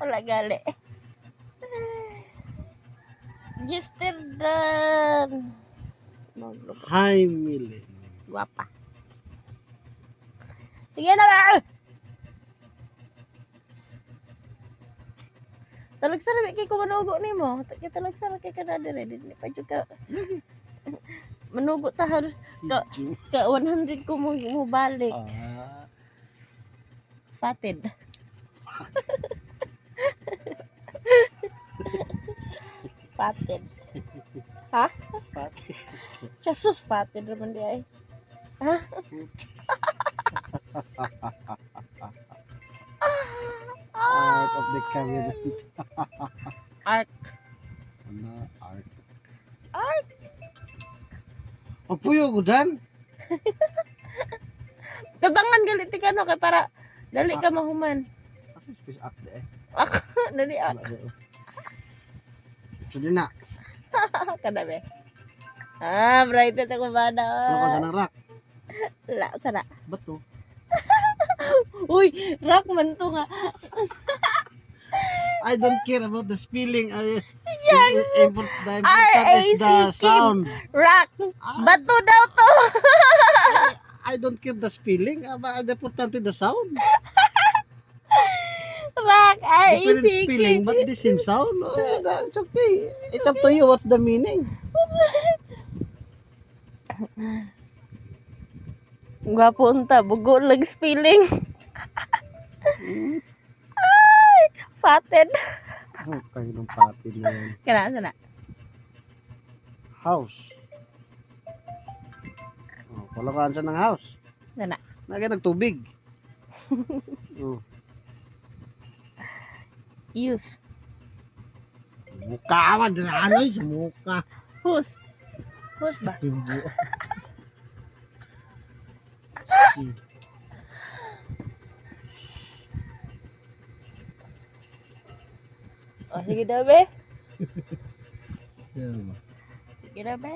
Wala gali. Yesterday. Hi, Mili. Guwapa. Sige na ba? Talagsara kay ko manugo nimo. Talagsara kay kada dire di pa jud ka. Manugo ta halos ka 100 ko mo balik. Ah, Patid. Patid. Ha? pati. Jesus patid naman di ay. Ha? Art of the cabinet. Art. Ano, art. Art. Magpuyo ko dyan. Tabangan galit ka no kay para dali ka mahuman. Kasi space act eh. Dali Wala ak. daw. So din na. Kada be. Bright na ko bana. Ano ka sa ng rock? La sana. Bato. Uy, rock man to nga. I don't care about the spelling. Yes. The important is the R-A-C-K. sound. Rock. Bato daw to. I don't care the spelling. But the important is the sound. Rock. Different R-A-C-K. spelling, but the same sound. That's okay. It's up to you. What's the meaning? Gwapo unta, bugo lag spelling. Hmm. Fatted. Oh, tayo ng pati na yan. Kana sana. House. Oh, palakaan siya ng house. Sana. Lagi nagtubig. Oh. Use. Mukha man. Ano yun sa mukha? Whose? Whose ba? Timbo. Oh, sige daw be. Yan. Sige daw be.